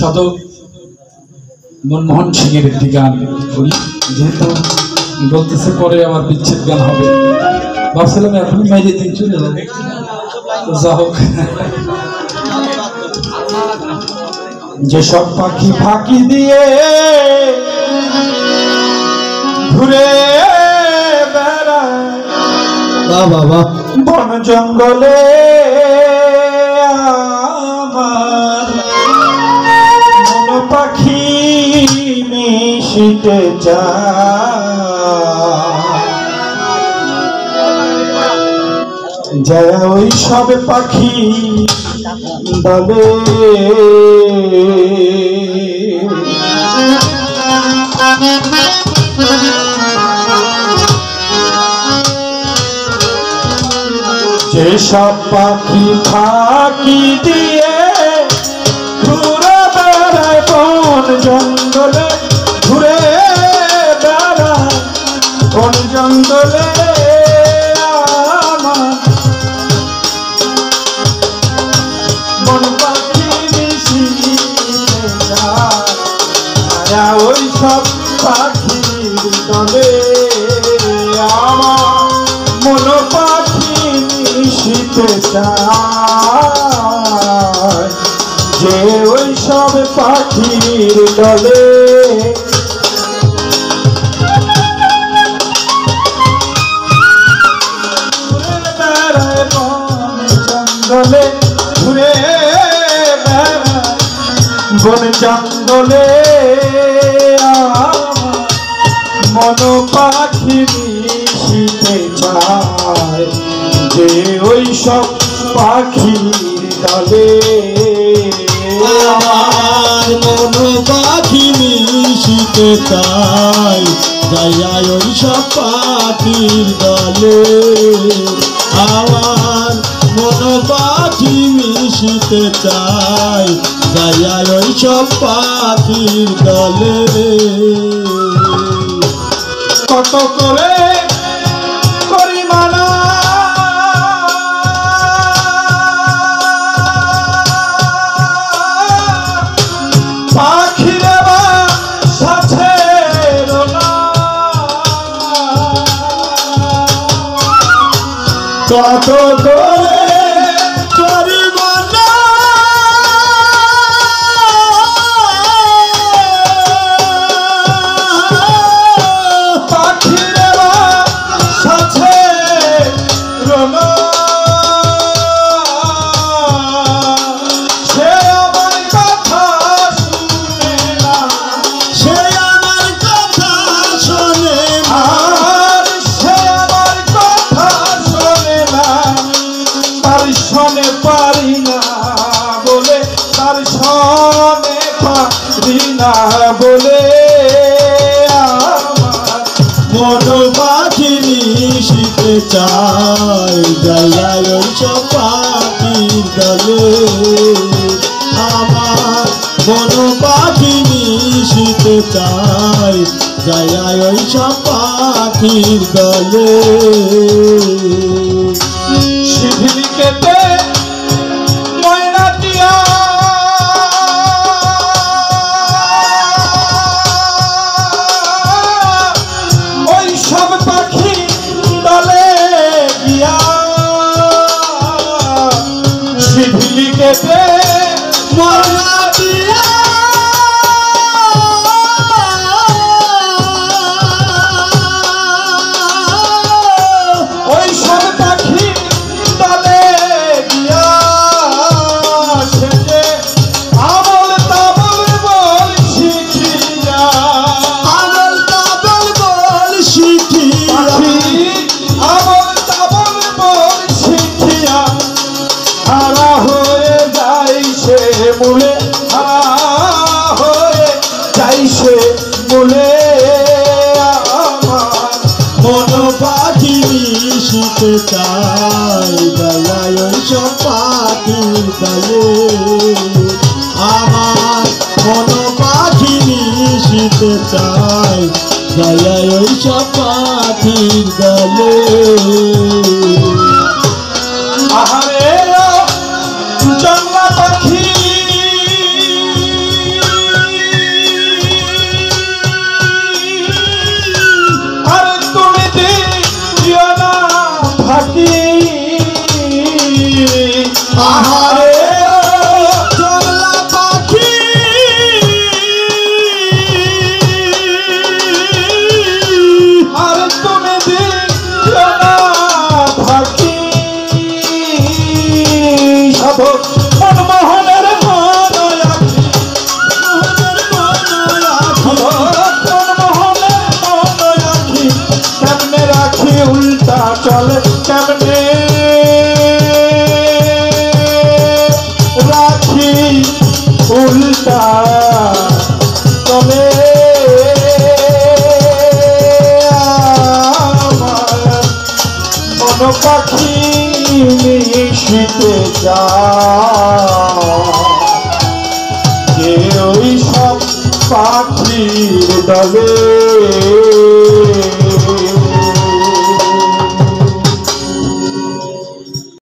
সাধক মনমোহন সিং এর একটি গান করি, যেহেতু বলতেছে পরে আমার বিচ্ছেদ গান হবে, ভাবছিলাম এখনই বাইরে দিন চলে যাবে। যা হোক, যেসব পাখি ফাঁকি দিয়ে ঘুরে বেড়ায় বাবা বন জঙ্গলে, আমার মন পাখি মিশিতে যায় ওই সব পাখি দলে। যেসব পাখি ফাঁকি দিয়ে ঘুরে বেড়ায় বন জঙ্গলে, ঘুরে বেড়ায় বন জঙ্গলে, আমার মন পাখি মিশিতে যায় ওই সব পাখির দলে। আমার মন পাখি মিশিতে চায় যে ওই সব পাখির দলে। ঘুরে বেড়ায় বন জঙ্গলে, ঘুরে বেড়ায় বন জঙ্গলে, মন পাখি মিশিতে চায় যে ওই সব পাখির দলে। আমার মন পাখি মিশিতে চায় যায় ওই সব পাখির দলে। আমার মন পাখি মিশিতে চায় যায় ওই সব পাখির দলে। কত করে করি মানা পাখিরে বা সাথে রোনা, কত করে করি মানা পাখিরে বা সাথে রোনা, সে আমার কথা শুনে না, সে আমার কথা শোনে না। আর সে আমার কথা শোনে না, তার শোনে পারি না বলে, তার শোনে পারি না বলে, আমার মন পাখি মিশিতে চায় যায় ওই সব পাখির দলে। আমার মন পাখি মিশিতে চায় যায় ওই সব পাখির দলে। শিথিল কেটে ময়না দিয়া ওই সব পাখি দলে গিয়া, শিথিল কেটে ময়না দিয়া ওই সব পাখি দলে গিয়া, সে যে আবল তাবল বল শিখিয়া, আবল তাবল বল শিখিয়া, পাখি আবল তাবল বল শিখিয়া হারা হয়ে যাই সে মূলে, হারা হয়ে যাই সে মূলে। আমার মন পাখি মিশিতে চায় যায় ওই সব পাখির দলে। আমার মন পাখি মিশিতে চায় যায় ওই সব পাখির দলে। আহারে জংলা পাখি পাখি মিশিতে চায় কে ওই সব পাখির দলে